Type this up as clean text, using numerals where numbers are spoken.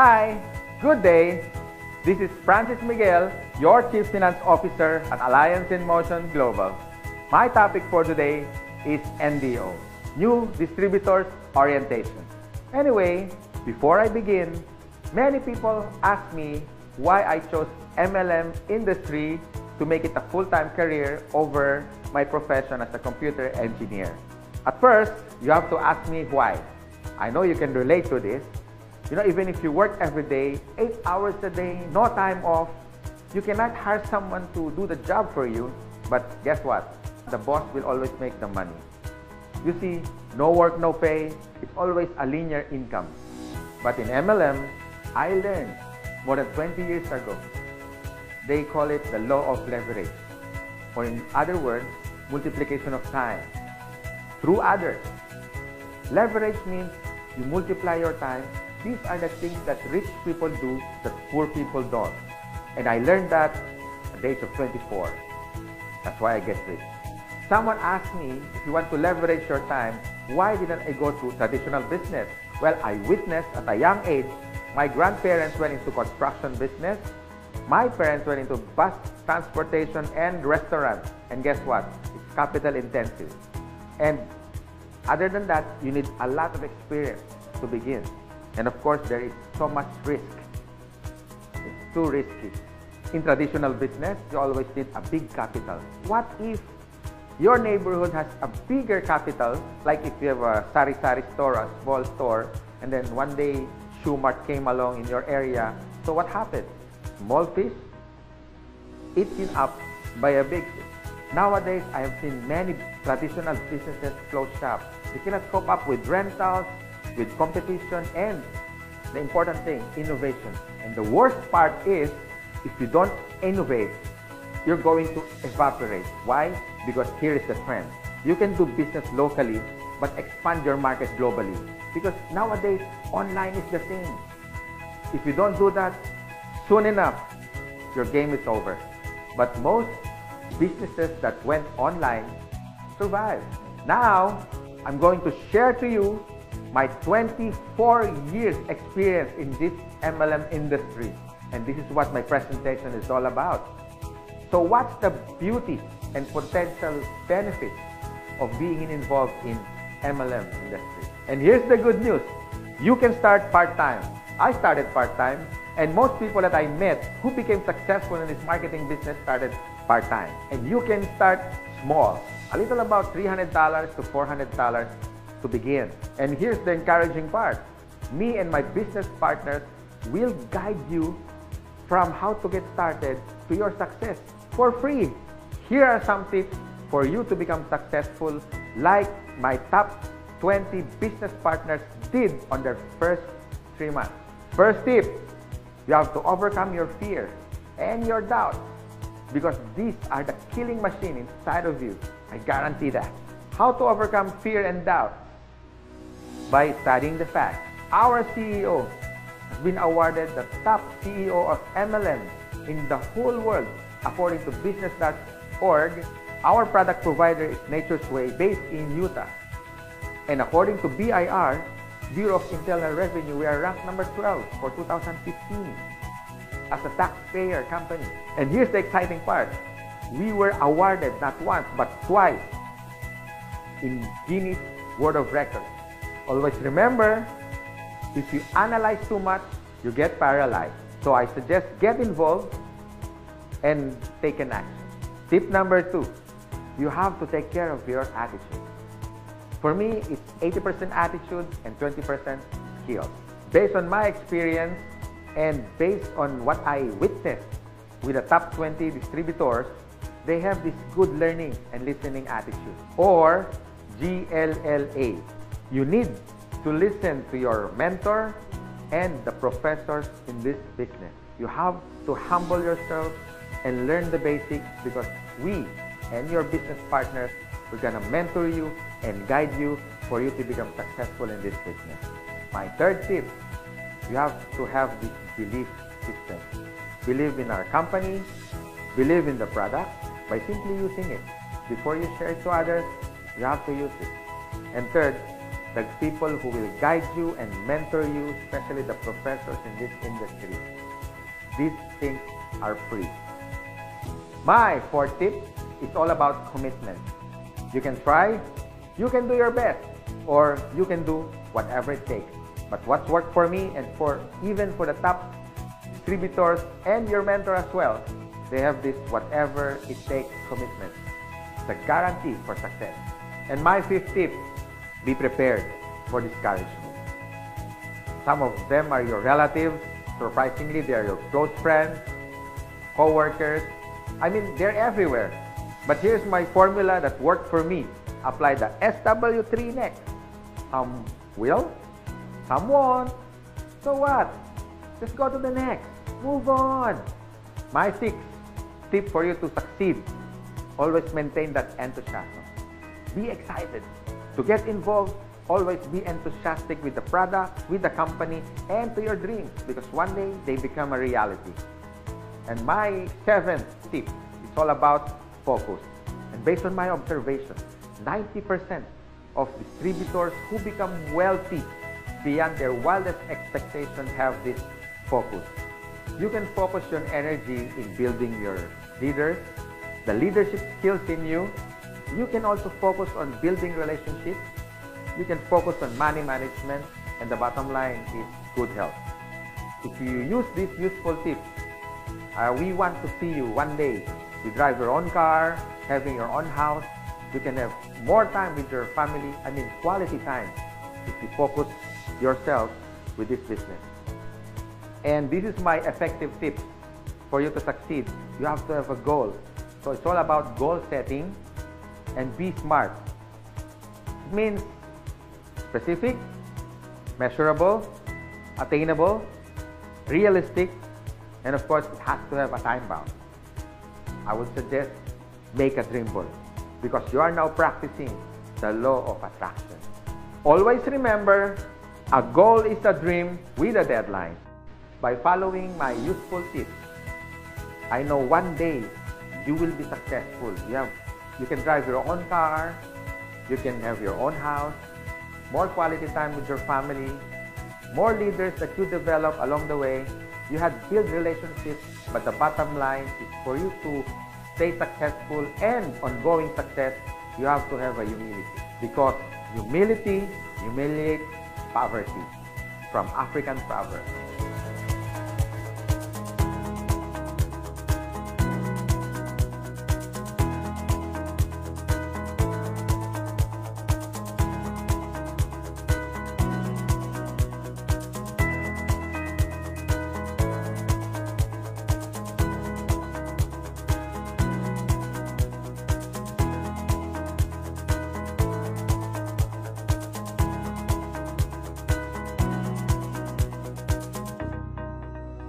Hi, good day. This is Francis Miguel, your Chief Finance Officer at Alliance in Motion Global. My topic for today is NDO, New Distributors Orientation. Anyway, before I begin, many people ask me why I chose MLM industry to make it a full-time career over my profession as a computer engineer. At first, you have to ask me why. I know you can relate to this. Even if you work every day, 8 hours a day, no time off, you cannot hire someone to do the job for you. But guess what? The boss will always make the money. You see, no work, no pay. It's always a linear income. But in MLM, I learned more than 20 years ago. They call it the law of leverage. Or in other words, multiplication of time through others. Leverage means you multiply your time. These are the things that rich people do that poor people don't. And I learned that at the age of 24. That's why I get rich. Someone asked me, if you want to leverage your time, why didn't I go to traditional business? Well, I witnessed at a young age, my grandparents went into construction business. My parents went into bus transportation and restaurants. And guess what? It's capital intensive. And other than that, you need a lot of experience to begin. And of course, there is so much risk. It's too risky. In traditional business, you always need a big capital. What if your neighborhood has a bigger capital, like if you have a sari-sari store, a small store, and then one day Shoe Mart came along in your area. So what happened? Small fish eaten up by a big fish. Nowadays, I have seen many traditional businesses close shop. They cannot cope up with rentals, with competition, and the important thing, innovation. And the worst part is, if you don't innovate, you're going to evaporate. Why? Because here is the trend. You can do business locally, but expand your market globally. Because nowadays, online is the thing. If you don't do that, soon enough, your game is over. But most businesses that went online survived. Now, I'm going to share to you my 24 years experience in this MLM industry. And this is what my presentation is all about. So what's the beauty and potential benefits of being involved in MLM industry? And here's the good news. You can start part-time. I started part-time, and most people that I met who became successful in this marketing business started part-time. And you can start small, a little about $300 to $400 to begin. And here's the encouraging part. Me and my business partners will guide you from how to get started to your success for free. Here are some tips for you to become successful, like my top 20 business partners did on their first 3 months. First tip, you have to overcome your fear and your doubt, because these are the killing machine inside of you. I guarantee that. How to overcome fear and doubt? By studying the facts. Our CEO has been awarded the top CEO of MLM in the whole world. According to business.org, our product provider is Nature's Way, based in Utah. And according to BIR, Bureau of Internal Revenue, we are ranked number 12 for 2015 as a taxpayer company. And here's the exciting part. We were awarded not once, but twice in Guinness World of Records. Always remember, if you analyze too much, you get paralyzed. So I suggest get involved and take an action. Tip number 2, you have to take care of your attitude. For me, it's 80% attitude and 20% skills. Based on my experience and based on what I witnessed with the top 20 distributors, they have this good learning and listening attitude, or GLLA. You need to listen to your mentor and the professors in this business. You have to humble yourself and learn the basics, because we and your business partners, we're going to mentor you and guide you for you to become successful in this business. My third tip, you have to have this belief system. Believe in our company, believe in the product by simply using it. Before you share it to others, you have to use it. And third, the people who will guide you and mentor you, especially the professors in this industry. These things are free. My fourth tip is all about commitment. You can try, you can do your best, or you can do whatever it takes. But what's worked for me and even for the top distributors and your mentor as well, they have this whatever it takes commitment. It's a guarantee for success. And my fifth tip, be prepared for discouragement. Some of them are your relatives. Surprisingly, they are your close friends, co-workers. I mean, they're everywhere. But here's my formula that worked for me. Apply the SW3 next. Some will, some won't. So what? Just go to the next. Move on. My sixth tip for you to succeed, always maintain that enthusiasm. Be excited. To get involved, always be enthusiastic with the product, with the company, and to your dreams, because one day they become a reality. And my seventh tip is all about focus. And based on my observation, 90% of distributors who become wealthy beyond their wildest expectations have this focus. You can focus your energy in building your leaders, the leadership skills in you. You can also focus on building relationships. You can focus on money management, and the bottom line is good health. If you use these useful tips, we want to see you one day. You drive your own car, having your own house. You can have more time with your family, quality time, if you focus yourself with this business. And this is my effective tip for you to succeed. You have to have a goal. So it's all about goal setting and be smart. It means specific, measurable, attainable, realistic, and of course, it has to have a time bound. I would suggest make a dream board, because you are now practicing the law of attraction. Always remember, a goal is a dream with a deadline. By following my useful tips, I know one day you will be successful. You can drive your own car, you can have your own house, more quality time with your family, more leaders that you develop along the way. You had built relationships, but the bottom line is for you to stay successful and ongoing success, you have to have a humility. Because humility humiliates poverty, from African proverb.